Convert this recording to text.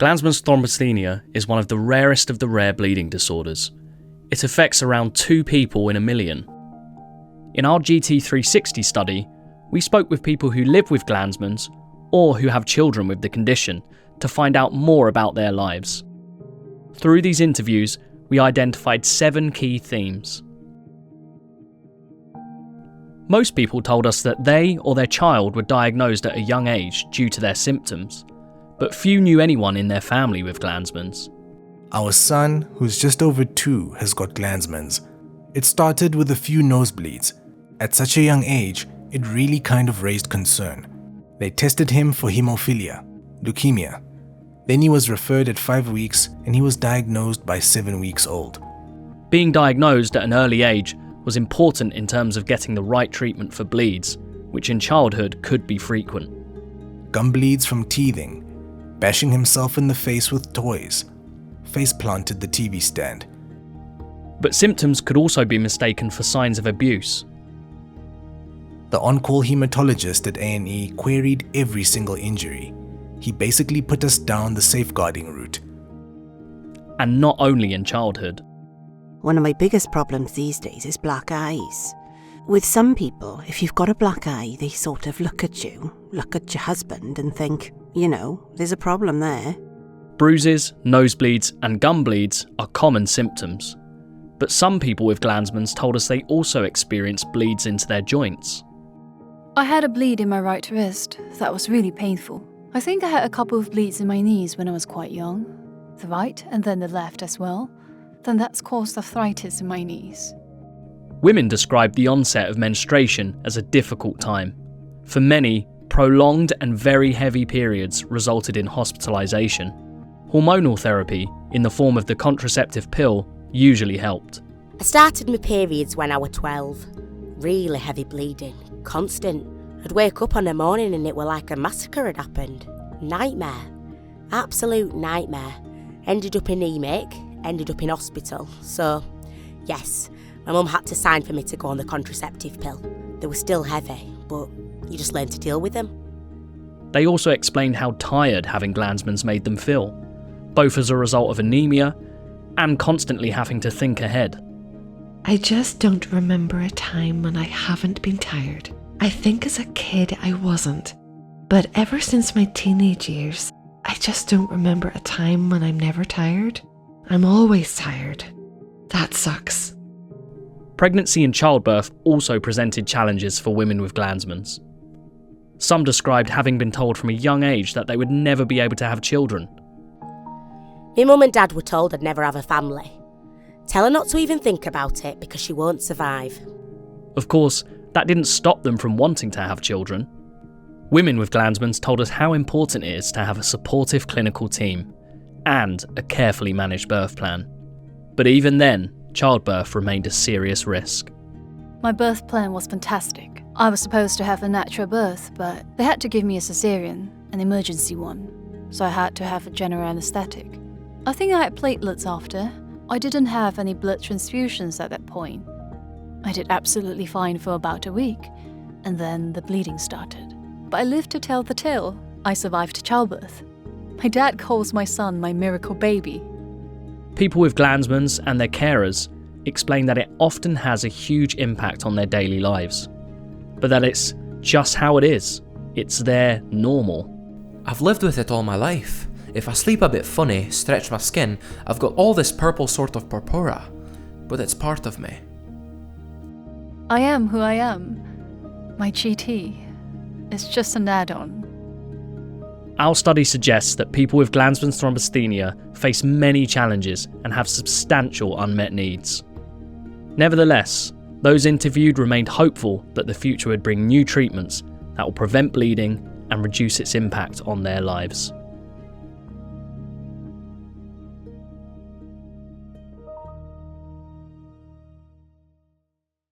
Glanzmann's thrombasthenia is one of the rarest of the rare bleeding disorders. It affects around 2 people in a million. In our GT360 study, we spoke with people who live with Glanzmann's or who have children with the condition to find out more about their lives. Through these interviews, we identified 7 key themes. Most people told us that they or their child were diagnosed at a young age due to their symptoms, but few knew anyone in their family with Glanzmann's. Our son, who's just over 2, has got Glanzmann's. It started with a few nosebleeds. At such a young age, it really kind of raised concern. They tested him for hemophilia, leukemia. Then he was referred at 5 weeks and he was diagnosed by 7 weeks old. Being diagnosed at an early age was important in terms of getting the right treatment for bleeds, which in childhood could be frequent. Gum bleeds from teething, bashing himself in the face with toys, face planted the TV stand. But symptoms could also be mistaken for signs of abuse. The on-call hematologist at A&E queried every single injury. He basically put us down the safeguarding route. And not only in childhood. One of my biggest problems these days is black eyes. With some people, if you've got a black eye, they sort of look at you, look at your husband and think, there's a problem there. Bruises, nosebleeds and gum bleeds are common symptoms. But some people with Glanzmann's told us they also experience bleeds into their joints. I had a bleed in my right wrist. That was really painful. I think I had a couple of bleeds in my knees when I was quite young. The right and then the left as well. Then that's caused arthritis in my knees. Women describe the onset of menstruation as a difficult time. For many, prolonged and very heavy periods resulted in hospitalisation. Hormonal therapy, in the form of the contraceptive pill, usually helped. I started my periods when I was 12. Really heavy bleeding, constant. I'd wake up on the morning and it were like a massacre had happened. Nightmare. Absolute nightmare. Ended up anemic, ended up in hospital. So, yes, my mum had to sign for me to go on the contraceptive pill. They were still heavy, but you just learn to deal with them. They also explained how tired having Glanzmann's made them feel, both as a result of anemia and constantly having to think ahead. I just don't remember a time when I haven't been tired. I think as a kid I wasn't, but ever since my teenage years, I just don't remember a time when I'm never tired. I'm always tired. That sucks. Pregnancy and childbirth also presented challenges for women with Glanzmann's. Some described having been told from a young age that they would never be able to have children. My mum and dad were told I'd never have a family. Tell her not to even think about it because she won't survive. Of course, that didn't stop them from wanting to have children. Women with Glanzmann's told us how important it is to have a supportive clinical team and a carefully managed birth plan. But even then, childbirth remained a serious risk. My birth plan was fantastic. I was supposed to have a natural birth, but they had to give me a cesarean, an emergency one, so I had to have a general anaesthetic. I think I had platelets after. I didn't have any blood transfusions at that point. I did absolutely fine for about a week, and then the bleeding started. But I lived to tell the tale. I survived childbirth. My dad calls my son my miracle baby. People with Glanzmann's and their carers explain that it often has a huge impact on their daily lives, but that it's just how it is. It's their normal. I've lived with it all my life. If I sleep a bit funny, stretch my skin, I've got all this purple sort of purpura, but it's part of me. I am who I am. My GT. It's just an add-on. Our study suggests that people with Glanzmann's thrombasthenia face many challenges and have substantial unmet needs. Nevertheless, those interviewed remained hopeful that the future would bring new treatments that will prevent bleeding and reduce its impact on their lives.